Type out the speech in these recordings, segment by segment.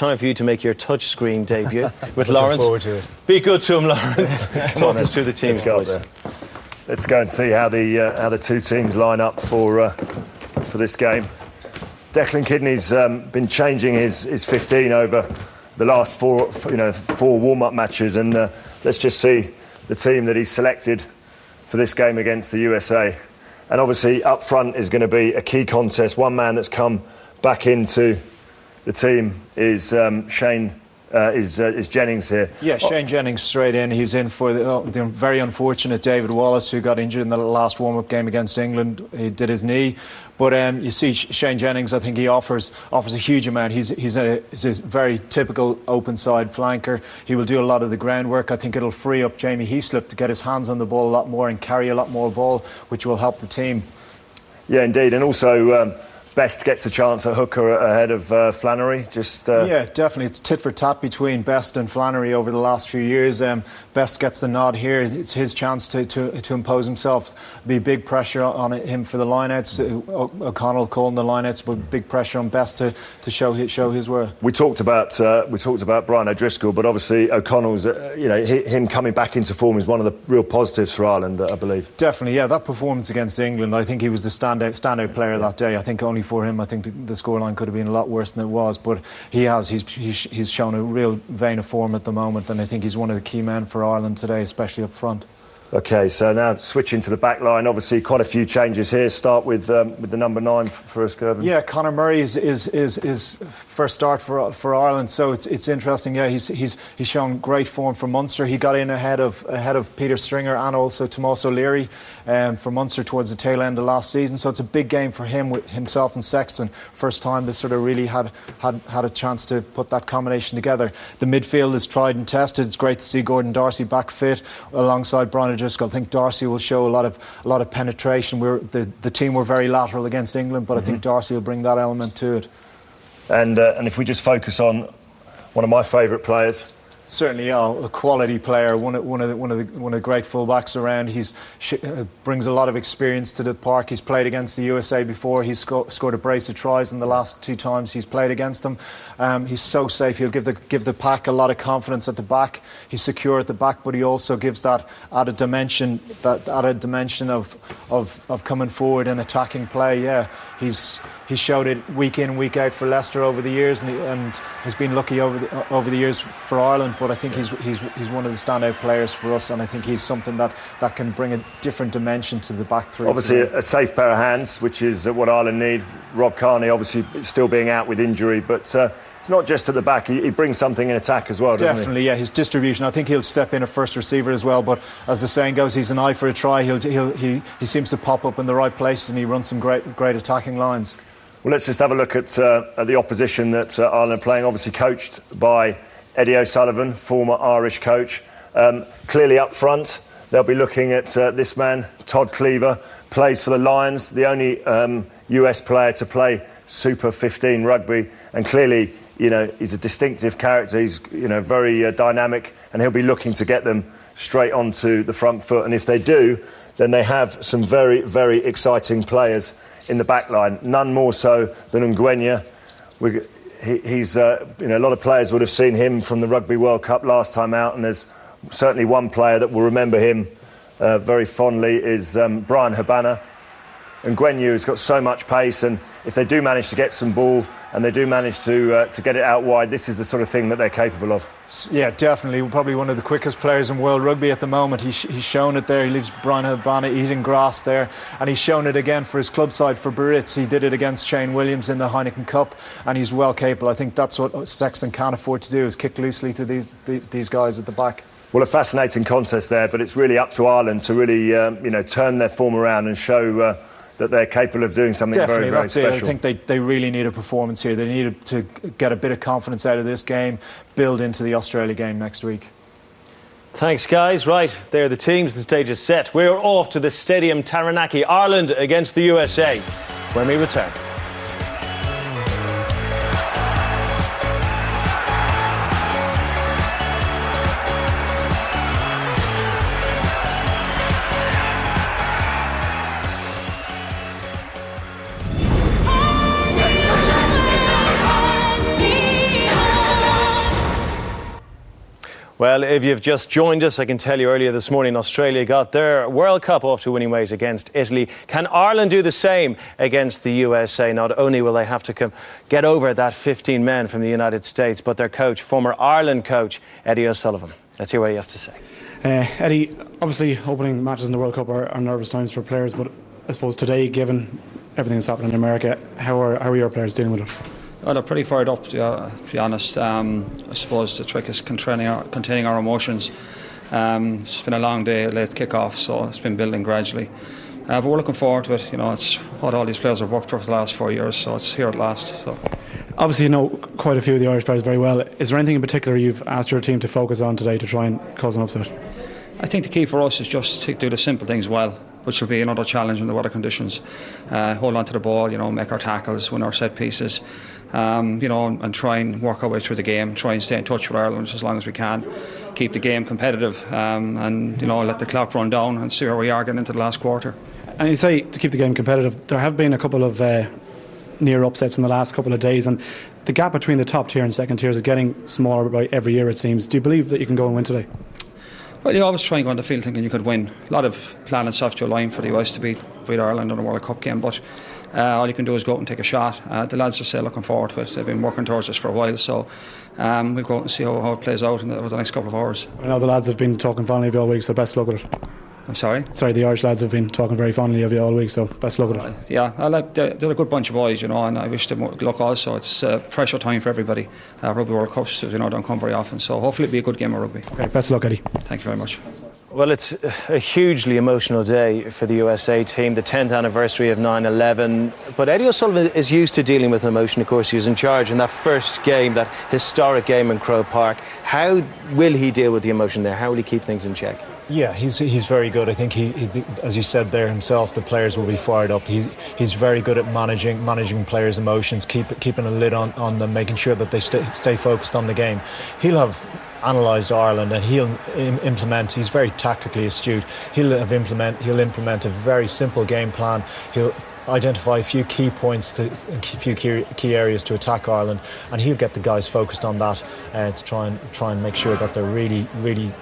time for you to make your touchscreen debut with Lawrence. Forward to it. Be good to him, Lawrence. Talk us through the teams, boys. Let's go and see how the two teams line up for this game. Declan Kidney's been changing his 15 over the last four warm-up matches, and let's just see the team that he's selected for this game against the USA. And obviously up front is going to be a key contest. One man that's come back into the team is is Jennings here. Yeah, Shane Jennings straight in. He's in for the very unfortunate David Wallace, who got injured in the last warm-up game against England. He did his knee. But you see, Shane Jennings, I think he offers a huge amount. He's a very typical open-side flanker. He will do a lot of the groundwork. I think it'll free up Jamie Heaslip to get his hands on the ball a lot more and carry a lot more ball, which will help the team. Yeah, indeed. And also Best gets the chance at hooker ahead of Flannery. Yeah, definitely. It's tit for tat between Best and Flannery over the last few years. Best gets the nod here. It's his chance to impose himself. Be big pressure on him for the lineouts. O'Connell calling the lineouts, but big pressure on Best to show his worth. We talked about Brian O'Driscoll, but obviously O'Connell's him coming back into form is one of the real positives for Ireland, I believe. Definitely, yeah. That performance against England, I think he was the standout player that day. I think only for him, I think the scoreline could have been a lot worse than it was, but he's shown a real vein of form at the moment, and I think he's one of the key men for Ireland today, especially up front. Okay, so now switching to the back line, obviously quite a few changes here. Start with the number 9 for us, Gervin. Yeah, Conor Murray is first start for Ireland, so it's interesting. Yeah, he's shown great form for Munster. He got in ahead of Peter Stringer and also Tomás O'Leary for Munster towards the tail end of last season. So it's a big game for him with himself and Sexton. First time they sort of really had a chance to put that combination together. The midfield is tried and tested. It's great to see Gordon Darcy back fit alongside Brian O'Driscoll. I think Darcy will show a lot of penetration. The team were very lateral against England, but I think Darcy will bring that element to it. And if we just focus on one of my favourite players. Certainly, yeah, a quality player, one of the great fullbacks around. He's brings a lot of experience to the park. He's played against the USA before. He's scored a brace of tries in the last 2 times he's played against them. He's so safe. He'll give the pack a lot of confidence at the back. He's secure at the back, but he also gives that added dimension of coming forward and attacking play. Yeah, he's showed it week in, week out for Leicester over the years, and has been lucky over the years for Ireland. But I think he's one of the standout players for us, and I think he's something that can bring a different dimension to the back three. Obviously, a safe pair of hands, which is what Ireland need. Rob Kearney, obviously, still being out with injury, but it's not just at the back. He brings something in attack as well, doesn't he? Definitely, yeah. His distribution. I think he'll step in a first receiver as well. But as the saying goes, he's an eye for a try. He seems to pop up in the right place, and he runs some great attacking lines. Well, let's just have a look at the opposition that Ireland are playing. Obviously, coached by Eddie O'Sullivan, former Irish coach. Clearly up front, they'll be looking at this man, Todd Cleaver, plays for the Lions, the only US player to play Super 15 rugby, and clearly, he's a distinctive character. He's, very dynamic, and he'll be looking to get them straight onto the front foot. And if they do, then they have some very, very exciting players in the back line. None more so than Ngwenya. He's a lot of players would have seen him from the Rugby World Cup last time out, and there's certainly one player that will remember him very fondly is Brian Habana. And Ngwenya has got so much pace, and if they do manage to get some ball and they do manage to get it out wide, this is the sort of thing that they're capable of. Yeah, definitely. Probably one of the quickest players in world rugby at the moment. He's shown it there. He leaves Brian Habana eating grass there, and he's shown it again for his club side for Biarritz. He did it against Shane Williams in the Heineken Cup, and he's well capable. I think that's what Sexton can't afford to do, is kick loosely to these guys at the back. Well, a fascinating contest there, but it's really up to Ireland to really turn their form around and show that they're capable of doing something Definitely, very, very special. It. I think they really need a performance here. They need to get a bit of confidence out of this game, build into the Australia game next week. Thanks, guys. Right, there are the teams. The stage is set. We're off to the Stadium Taranaki, Ireland against the USA, when we return. Well, if you've just joined us, I can tell you earlier this morning Australia got their World Cup off to winning ways against Italy. Can Ireland do the same against the USA? Not only will they have to get over that 15 men from the United States, but their coach, former Ireland coach, Eddie O'Sullivan. Let's hear what he has to say. Eddie, obviously opening matches in the World Cup are nervous times for players, but I suppose today, given everything that's happening in America, how are your players dealing with it? Well, they're pretty fired up, to be honest. I suppose the trick is containing our emotions. It's been a long day, late kick-off, so it's been building gradually. But we're looking forward to it. You know, it's what all these players have worked for the last 4 years, so it's here at last. So. Obviously, you know quite a few of the Irish players very well. Is there anything in particular you've asked your team to focus on today to try and cause an upset? I think the key for us is just to do the simple things well, which will be another challenge in the weather conditions. Hold on to the ball, make our tackles, win our set pieces, and try and work our way through the game, try and stay in touch with Ireland as long as we can, keep the game competitive, and let the clock run down and see where we are getting into the last quarter. And you say to keep the game competitive. There have been a couple of near upsets in the last couple of days, and the gap between the top tier and second tiers is getting smaller by every year, it seems. Do you believe that you can go and win today? Well, you always try and go on the field thinking you could win. A lot of planets off your line for the US to beat Ireland in a World Cup game, but all you can do is go out and take a shot. The lads are still looking forward to it. They've been working towards this for a while, so we'll go out and see how it plays out over the next couple of hours. I know the lads have been talking fondly of you all week, so best luck with it. I'm sorry? Sorry, the Irish lads have been talking very fondly of you all week, so best luck with it. Yeah, they're a good bunch of boys, and I wish them luck also. It's a pressure time for everybody. Rugby World Cups, don't come very often, so hopefully it'll be a good game of rugby. Okay, best of luck, Eddie. Thank you very much. Well, it's a hugely emotional day for the USA team, the 10th anniversary of 9/11. But Eddie O'Sullivan is used to dealing with emotion. Of course, he was in charge in that first game, that historic game in Croke Park. How will he deal with the emotion there? How will he keep things in check? Yeah, he's very good. I think he as you said there himself, the players will be fired up. He's very good at managing players' emotions, keeping a lid on them, making sure that they stay focused on the game. He'll have analysed Ireland and he'll implement. He's very tactically astute. He'll implement a very simple game plan. He'll identify a few key points, a few key areas to attack Ireland, and he'll get the guys focused on that to try and make sure that they're really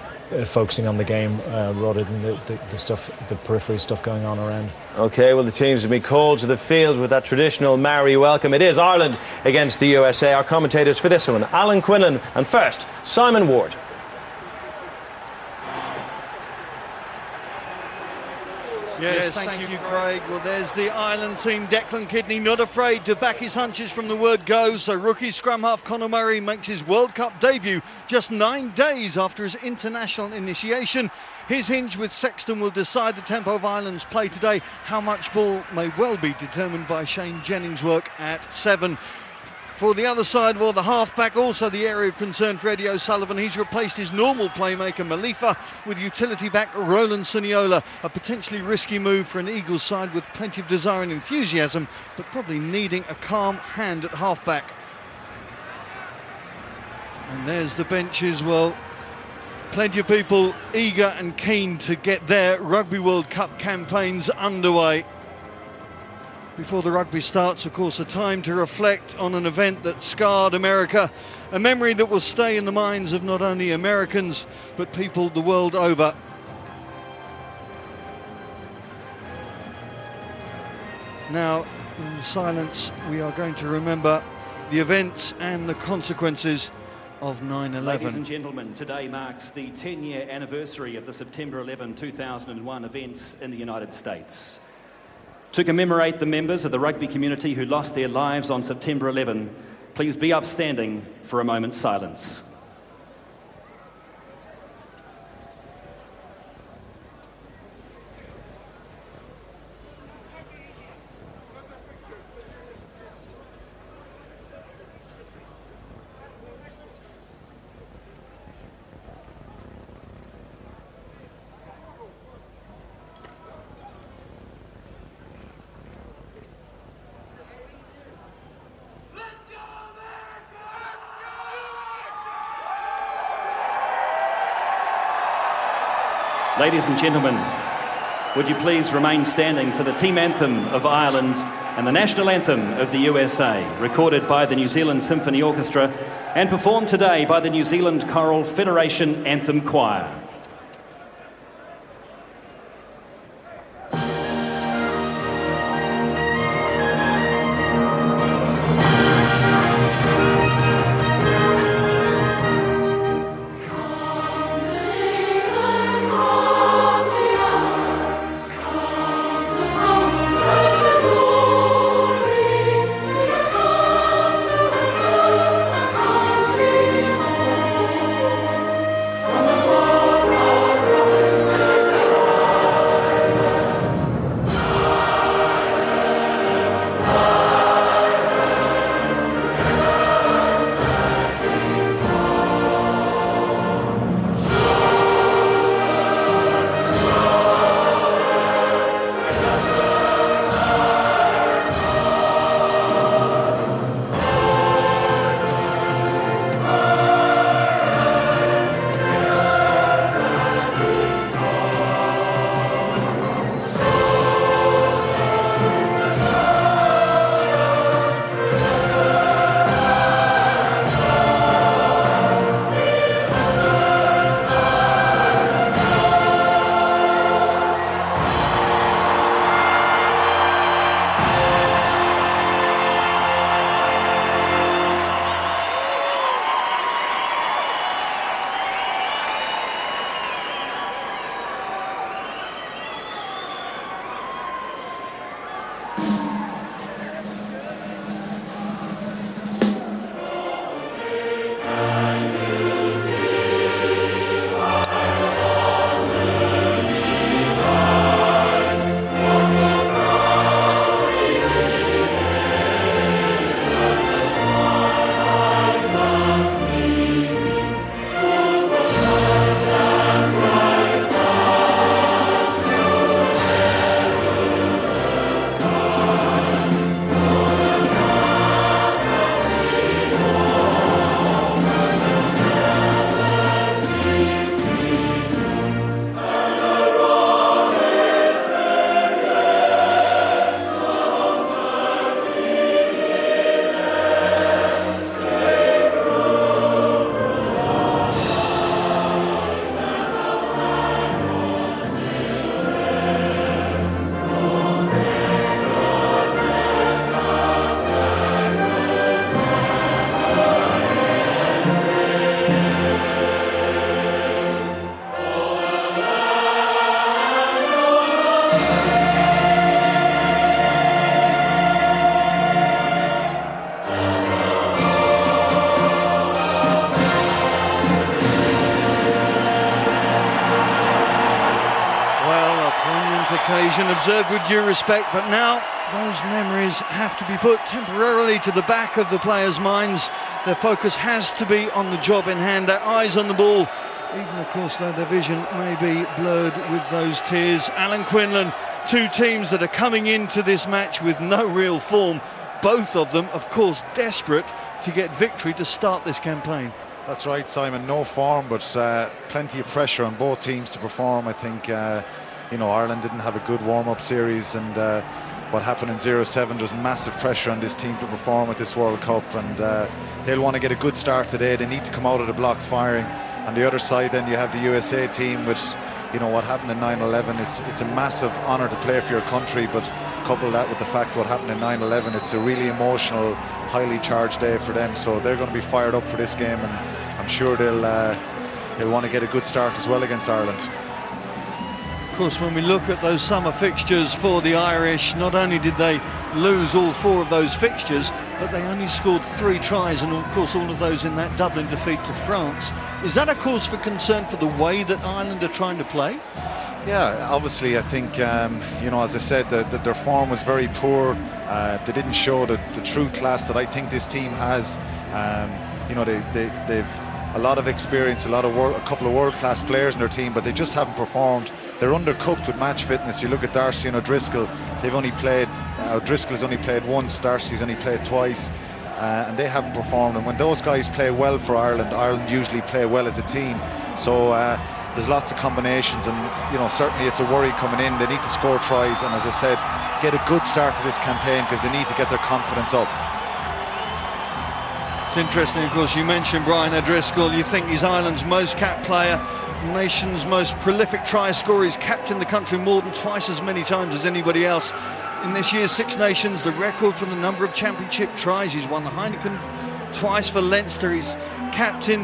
focusing on the game rather than the periphery stuff going on around. OK, well, the teams have been called to the field with that traditional Maori welcome. It is Ireland against the USA. Our commentators for this one, Alan Quinlan, and first, Simon Ward. Yes, thank you, Craig. Well, there's the Ireland team. Declan Kidney not afraid to back his hunches from the word go. So rookie scrum half Conor Murray makes his World Cup debut just 9 days after his international initiation. His hinge with Sexton will decide the tempo of Ireland's play today. How much ball may well be determined by Shane Jennings' work at 7. For the other side, well, the half-back, also the area of concern for Eddie O'Sullivan. He's replaced his normal playmaker, Malifa, with utility back Roland Suniola. A potentially risky move for an Eagles side with plenty of desire and enthusiasm, but probably needing a calm hand at half-back. And there's the benches. Well, plenty of people eager and keen to get their Rugby World Cup campaigns underway. Before the rugby starts, of course, a time to reflect on an event that scarred America, a memory that will stay in the minds of not only Americans, but people the world over. Now, in silence, we are going to remember the events and the consequences of 9/11. Ladies and gentlemen, today marks the 10-year anniversary of the September 11, 2001 events in the United States. To commemorate the members of the rugby community who lost their lives on September 11, please be upstanding for a moment's silence. Ladies and gentlemen, would you please remain standing for the team anthem of Ireland, and the national anthem of the USA, recorded by the New Zealand Symphony Orchestra and performed today by the New Zealand Choral Federation Anthem Choir. Occasion observed with due respect, but now those memories have to be put temporarily to the back of the players' minds. Their focus has to be on the job in hand, their eyes on the ball, even of course though their vision may be blurred with those tears. Alan Quinlan, two teams that are coming into this match with no real form, both of them of course desperate to get victory to start this campaign. That's right, Simon, no form but plenty of pressure on both teams to perform. I think you know, Ireland didn't have a good warm-up series, and what happened in 0-7, there's massive pressure on this team to perform at this World Cup, and they'll want to get a good start today. They need to come out of the blocks firing. On the other side then you have the USA team, which, you know, what happened in 9/11, it's a massive honour to play for your country, but couple that with the fact what happened in 9/11, it's a really emotional, highly charged day for them, so they're going to be fired up for this game, and I'm sure they'll want to get a good start as well against Ireland. Of course, when we look at those summer fixtures for the Irish, not only did they lose all four of those fixtures, but they only scored 3 tries, and of course all of those in that Dublin defeat to France. Is that a cause for concern for the way that Ireland are trying to play? Yeah, obviously I think, you know, as I said, their form was very poor. They didn't show the true class that I think this team has. You know, they've a lot of experience, a couple of world-class players in their team, but they just haven't performed. They're undercooked with match fitness. You look at Darcy and O'Driscoll, they've only played, O'Driscoll's only played once, Darcy's only played twice, and they haven't performed. And when those guys play well for Ireland, Ireland usually play well as a team. So there's lots of combinations, and you know, certainly it's a worry coming in. They need to score tries, and as I said, get a good start to this campaign because they need to get their confidence up. It's interesting, of course, you mentioned Brian O'Driscoll. You think he's Ireland's most capped player, nation's most prolific try scorer. He's captained the country more than twice as many times as anybody else. In this year's Six Nations, the record for the number of championship tries. He's won the Heineken twice for Leinster. He's captain